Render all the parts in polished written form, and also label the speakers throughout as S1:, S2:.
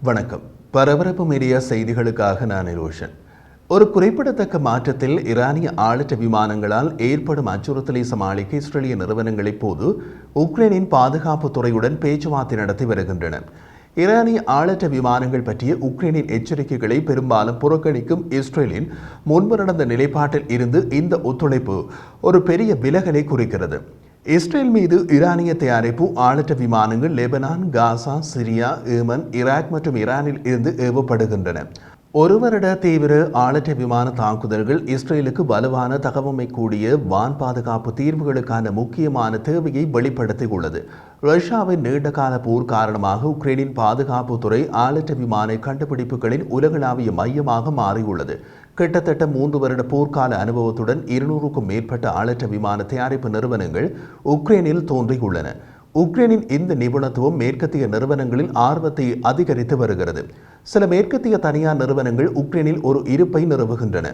S1: வணக்கம். பரபரப்பு மீடியா செய்திகளுக்காக நான் ரோஷன். ஒரு குறிப்பிடத்தக்க மாற்றத்தில் ஈரானிய ஆளற்ற விமானங்களால் ஏற்படும் அச்சுறுத்தலை சமாளிக்க இஸ்ரேலிய நிறுவனங்கள் இப்போது உக்ரைனின் பாதுகாப்பு துறையுடன் பேச்சுவார்த்தை நடத்தி வருகின்றன. ஈரானிய ஆளற்ற விமானங்கள் பற்றிய உக்ரைனின் எச்சரிக்கைகளை பெரும்பாலும் புறக்கணிக்கும் இஸ்ரேலின் முன்பு நடந்த நிலைப்பாட்டில் இருந்து இந்த ஒத்துழைப்பு ஒரு பெரிய விலகலை குறிக்கிறது. இஸ்ரேல் மீது ஈரானிய தயாரிப்பு ஆளற்ற விமானங்கள் லெபனான், காசா, சிரியா, ஏமன், ஈராக் மற்றும் ஈரானில் இருந்து ஏவப்படுகின்றன. ஒரு வருட தீவிர ஆளற்ற விமான தாக்குதல்கள் இஸ்ரேலுக்கு வலுவான தகவமைக்கூடிய வான் பாதுகாப்பு தீர்வுகளுக்கான முக்கியமான தேவையை வெளிப்படுத்தியுள்ளது. ரஷ்யாவின் நீண்டகால போர் காரணமாக உக்ரைனின் பாதுகாப்பு துறை ஆளற்ற விமான கண்டுபிடிப்புகளின் உலகளாவிய மையமாக மாறியுள்ளது. கிட்டத்தட்ட 3 வருட போர்க்கால அனுபவத்துடன் 200க்கும் மேற்பட்ட ஆளற்ற விமான தயாரிப்பு நிறுவனங்கள் உக்ரைனில் தோன்றியுள்ளன. உக்ரைனின் இந்த நிபுணத்துவம் மேற்கத்திய நிறுவனங்களில் ஆர்வத்தை அதிகரித்து வருகிறது. சில மேற்கத்திய தனியார் நிறுவனங்கள் உக்ரைனில் ஒரு இருப்பை நிறுவுகின்றன.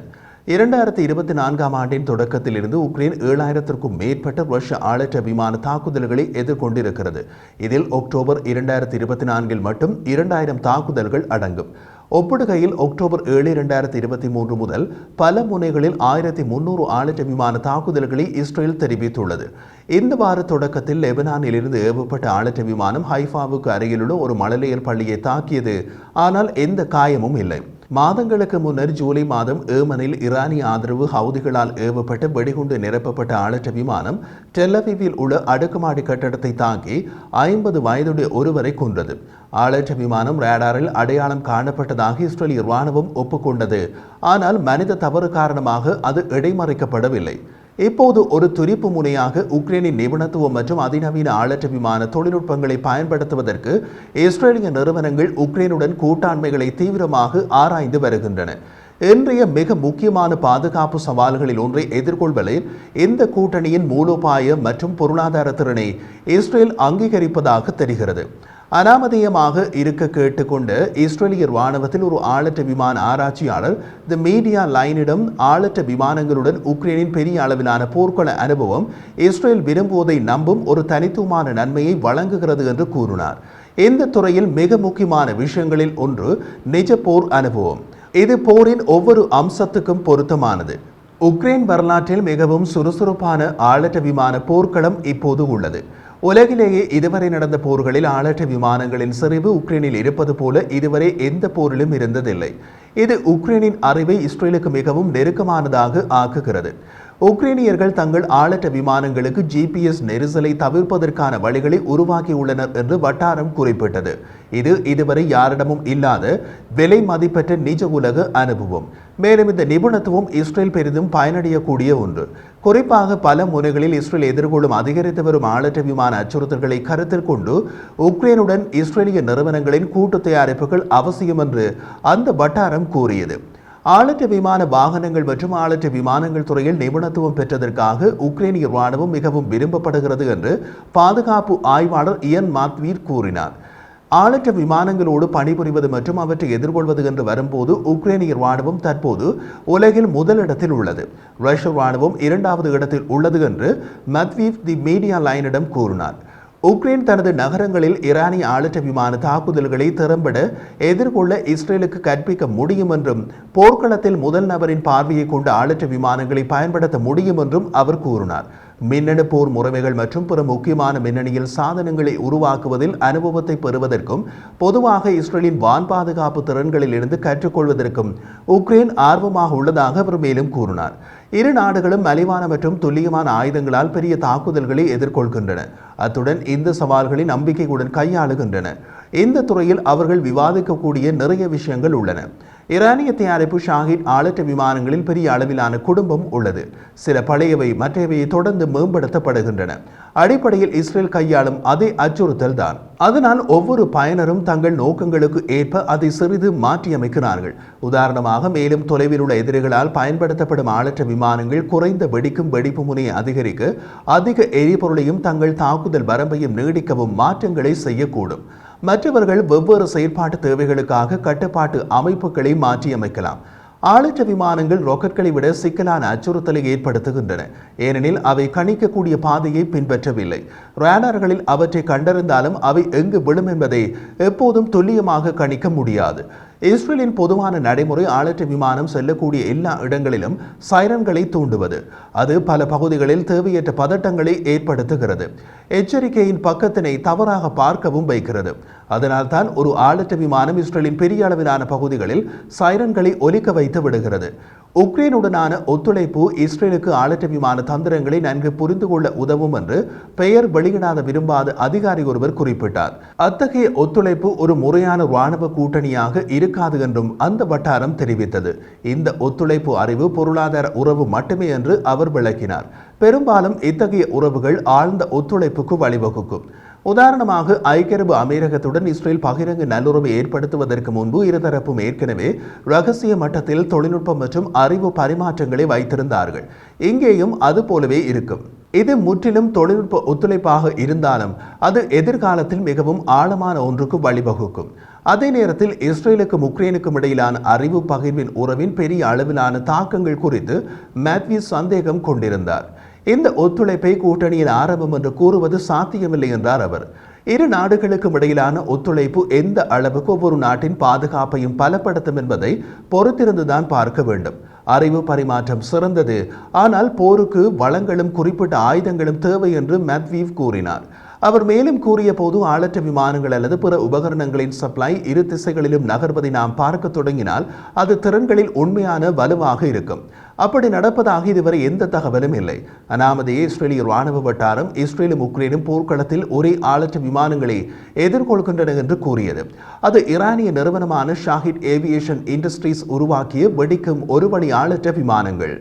S1: 2024ஆம் ஆண்டின் தொடக்கத்திலிருந்து உக்ரைன் 7000க்கும் மேற்பட்ட ரஷ்ய ஆளற்ற விமான தாக்குதல்களை எதிர்கொண்டிருக்கிறது. இதில் அக்டோபர் 2024இல் மட்டும் 2000 தாக்குதல்கள் அடங்கும். ஒப்பிடுகையில் அக்டோபர் 7, 2023 முதல் பல முனைகளில் 1300 ஆளற்ற விமான தாக்குதல்களை இஸ்ரேல் தெரிவித்துள்ளது. இந்த வார தொடக்கத்தில் லெபனானில் இருந்து ஏவப்பட்ட ஆளற்ற விமானம் ஹைஃபாவுக்கு அருகிலுள்ள ஒரு மழலையர் பள்ளியை தாக்கியது. ஆனால் எந்த காயமும் இல்லை. மாதங்களுக்கு முன்னர் ஜூலை மாதம் ஏமனில் ஈரானிய ஆதரவு ஹவுதிகளால் ஏவப்பட்ட வெடிகுண்டு நிரப்பப்பட்ட ஆளற்ற விமானம் டெல்லவிவில் உள்ள அடுக்குமாடி கட்டடத்தை தாக்கி 50 வயதுடைய ஒருவரை கொன்றது. ஆளற்ற விமானம் ரேடாரில் அடையாளம் காணப்பட்டதாக இஸ்ரேலிய இராணுவம் ஒப்புக்கொண்டது. ஆனால் மனித தவறு காரணமாக அது இடைமறைக்கப்படவில்லை. இப்போது ஒரு துரிப்பு முனையாக உக்ரைனின் நிபுணத்துவம் மற்றும் அதிநவீன ஆளற்ற விமான தொழில்நுட்பங்களை பயன்படுத்துவதற்கு இஸ்ரேலிய நிறுவனங்கள் உக்ரைனுடன் கூட்டாண்மைகளை தீவிரமாக ஆராய்ந்து வருகின்றன. இன்றைய மிக முக்கியமான பாதுகாப்பு சவால்களில் ஒன்றை எதிர்கொள்வதில் இந்த கூட்டணியின் மூலோபாய மற்றும் பொருளாதார திறனை இஸ்ரேல் அங்கீகரிப்பதாக தெரிகிறது. அனாமதேயமாக இருக்க கேட்டுக்கொண்ட இஸ்ரேலிய இராணுவத்தில் ஒரு ஆளற்ற விமான ஆராய்ச்சியாளர் தி மீடியா லைனிடம் ஆளற்ற விமானங்களுடன் உக்ரைனின் பெரிய அளவிலான போர்க்கள அனுபவம் இஸ்ரேல் விரும்புவதை நம்பும் ஒரு தனித்துவமான நன்மையை வழங்குகிறது என்று கூறினார். இந்த துறையில் மிக முக்கியமான விஷயங்களில் ஒன்று நிஜ போர் அனுபவம். இது போரின் ஒவ்வொரு அம்சத்துக்கும் பொருத்தமானது. உக்ரைன் வரலாற்றில் மிகவும் சுறுசுறுப்பான ஆளற்ற விமான போர்க்களம் இப்போது உள்ளது. உலகிலேயே இதுவரை நடந்த போர்களில் ஆளற்ற விமானங்களின் செறிவு உக்ரைனில் இருப்பது போல இதுவரை எந்த போரிலும் இருந்ததில்லை. இது உக்ரைனின் அறிவை இஸ்ரேலுக்கு மிகவும் நெருக்கமானதாக ஆக்குகிறது. உக்ரைனியர்கள் தங்கள் ஆளற்ற விமானங்களுக்கு GPS நெரிசலை தவிர்ப்பதற்கான வழிகளை உருவாக்கியுள்ளனர் என்று வட்டாரம் குறிப்பிட்டது. இது இதுவரை யாரிடமும் இல்லாத விலை மதிப்பற்ற நிஜ உலக அனுபவம். மேலும் இந்த நிபுணத்துவம் இஸ்ரேல் பெரிதும் பயனடையக்கூடிய ஒன்று. குறிப்பாக பல முனைகளில் இஸ்ரேல் எதிர்கொள்ளும் அதிகரித்து வரும் ஆளற்ற விமான அச்சுறுத்தல்களை கருத்தில் கொண்டு உக்ரைனுடன் இஸ்ரேலிய நிறுவனங்களின் கூட்டு தயாரிப்புகள் அவசியம் என்று அந்த வட்டாரம் கூறியது. ஆளற்ற விமான வாகனங்கள் மற்றும் ஆளற்ற விமானங்கள் துறையில் நிபுணத்துவம் பெற்றதற்காக உக்ரைனிய இராணுவம் மிகவும் விரும்பப்படுகிறது என்று பாதுகாப்பு ஆய்வாளர் இயன் மாத்வீர் கூறினார். ஆளற்ற விமானங்களோடு பணிபுரிவது மற்றும் அவற்றை எதிர்கொள்வது என்று வரும்போது உக்ரைனிய இராணுவம் தற்போது உலகில் முதலிடத்தில் உள்ளது. ரஷ்ய இராணுவம் 2வது இடத்தில் உள்ளது என்று மத்வீவ் தி மீடியா லைனிடம் கூறினார். உக்ரைன் தனது நகரங்களில் ஈரானிய ஆளற்ற விமான தாக்குதல்களை திறம்பட எதிர்கொள்ள இஸ்ரேலுக்கு கற்பிக்க முடியும் என்றும் போர்க்களத்தில் முதல் நபரின் பார்வையை கொண்ட ஆளற்ற விமானங்களை பயன்படுத்த முடியும் என்றும் அவர் கூறினார். மின்னணு போர் முறைமைகள் மற்றும் பிற முக்கியமான மின்னணியில் சாதனங்களை உருவாக்குவதில் அனுபவத்தை பெறுவதற்கும் பொதுவாக இஸ்ரேலின் வான் பாதுகாப்பு திறன்களில் இருந்து கற்றுக்கொள்வதற்கும் உக்ரைன் ஆர்வமாக உள்ளதாக அவர் மேலும் கூறினார். இரு நாடுகளும் மலிவான மற்றும் துல்லியமான ஆயுதங்களால் பெரிய தாக்குதல்களை எதிர்கொள்கின்றன. அத்துடன் இந்த சவால்களை நம்பிக்கையுடன் கையாளுகின்றன. இந்த துறையில் அவர்கள் விவாதிக்கக்கூடிய நிறைய விஷயங்கள் உள்ளன. ஈரானிய தயாரிப்பு ஷாஹிட் ஆளற்ற விமானங்களில் பெரிய அளவிலான குடும்பம் உள்ளது. சில பழையவை மற்றவையை தொடர்ந்து மேம்படுத்தப்படுகின்றன. அடிப்படையில் இஸ்ரேல் கையாளும் அதே அச்சுறுத்தல் தான். அதனால் ஒவ்வொரு பயனரும் தங்கள் நோக்கங்களுக்கு ஏற்ப அதை சிறிது மாற்றியமைக்கிறார்கள். உதாரணமாக, மேலும் தொலைவில் உள்ள எதிரிகளால் பயன்படுத்தப்படும் ஆளற்ற விமானங்கள் குறைந்த வெடிக்கும் வெடிப்பு முனையை அதிகரிக்க, அதிக எரிபொருளையும் தங்கள் தாக்குதல் வரம்பையும் நீடிக்கவும் மாற்றங்களை செய்யக்கூடும். மற்றவர்கள் வெவ்வேறு செயற்பாட்டு தேவைகளுக்காக கட்டுப்பாட்டு அமைப்புகளை மாற்றியமைக்கலாம். ஆளற்ற விமானங்கள் ராக்கெட்களை விட சிக்கலான அச்சுறுத்தலை ஏற்படுத்துகின்றன, ஏனெனில் அவை கணிக்கக்கூடிய பாதையை பின்பற்றவில்லை. ரேடார்களில் அவற்றை கண்டறிந்தாலும் அவை எங்கு விழும் என்பதை எப்போதும் துல்லியமாக கணிக்க முடியாது. இஸ்ரேலின் பொதுவான நடைமுறை ஆளற்ற விமானம் செல்லக்கூடிய எல்லா இடங்களிலும் சைரன்களை தூண்டுவது. அது பல பகுதிகளில் தேவையற்ற பதட்டங்களை ஏற்படுத்துகிறது, எச்சரிக்கையின் பக்கத்தினை தவறாக பார்க்கவும் வைக்கிறது. அதனால்தான் ஒரு ஆளற்ற விமானம் இஸ்ரேலின் பெரிய அளவிலான பகுதிகளில் சைரன்களை ஒலிக்க வைத்து விடுகிறது. உக்ரைனுடனான ஒத்துழைப்பு இஸ்ரேலுக்கு ஆளற்ற விமான தந்திரங்களை நன்கு புரிந்து கொள்ள உதவும் என்று பெயர் வெளியிடாத விரும்பாத அதிகாரி ஒருவர் குறிப்பிட்டார். அத்தகைய ஒத்துழைப்பு ஒரு முறையான இராணுவ கூட்டணியாக இருக்காது என்றும் அந்த வட்டாரம் தெரிவித்தது. இந்த ஒத்துழைப்பு அறிவு பொருளாதார உறவு மட்டுமே என்று அவர் விளக்கினார். பெரும்பாலும் இத்தகைய உறவுகள் ஆழ்ந்த ஒத்துழைப்புக்கு வழிவகுக்கும். உதாரணமாக, ஐக்கிய அரபு அமீரகத்துடன் இஸ்ரேல் பகிரங்க நல்லுறவை ஏற்படுத்துவதற்கு முன்பு இருதரப்பும் ஏற்கனவே ரகசிய மட்டத்தில் தொழில்நுட்பம் மற்றும் அறிவு பரிமாற்றங்களை வைத்திருந்தார்கள். இங்கேயும் அது போலவே இருக்கும். இது முற்றிலும் தொழில்நுட்ப ஒத்துழைப்பாக இருந்தாலும் அது எதிர்காலத்தில் மிகவும் ஆழமான ஒன்றுக்கு வழிவகுக்கும். அதே நேரத்தில் இஸ்ரேலுக்கும் உக்ரைனுக்கும் இடையிலான அறிவு பகிர்வின் உறவின் பெரிய அளவிலான தாக்கங்கள் குறித்து மேத்யூ சந்தேகம் கொண்டிருந்தார். இந்த ஒத்துழைப்பை கூட்டணியின் ஆரம்பம் என்று கூறுவது சாத்தியமில்லை என்றார் அவர். இரு நாடுகளுக்கும் இடையிலான ஒத்துழைப்பு எந்த அளவுக்கு ஒவ்வொரு நாட்டின் பாதுகாப்பையும் பலப்படுத்தும் என்பதை பொறுத்திருந்துதான் பார்க்க வேண்டும். அறிவு பரிமாற்றம் சிறந்தது, ஆனால் போருக்கு வளங்களும் குறிப்பிட்ட ஆயுதங்களும் தேவை என்று மேத்யூ கூறினார். அவர் மேலும் கூறிய போது, ஆளற்ற விமானங்கள் அல்லது பிற உபகரணங்களின் சப்ளை இரு திசைகளிலும் நகர்வதை நாம் பார்க்க தொடங்கினால் அது திறன்களில் உண்மையான வலுவாக இருக்கும். அப்படி நடப்பதாக இதுவரை எந்த தகவலும் இல்லை. அனாமதே இஸ்ரேலிய ராணுவ வட்டாரம் இஸ்ரேலும் உக்ரைனும் போர்க்களத்தில் ஒரே ஆளற்ற விமானங்களை எதிர்கொள்கின்றன என்று கூறியது. அது ஈரானிய நிறுவனமான ஷாஹிட் ஏவியேஷன் இண்டஸ்ட்ரீஸ் உருவாக்கிய வெடிக்கும் ஒரு வழி ஆளற்ற விமானங்கள்.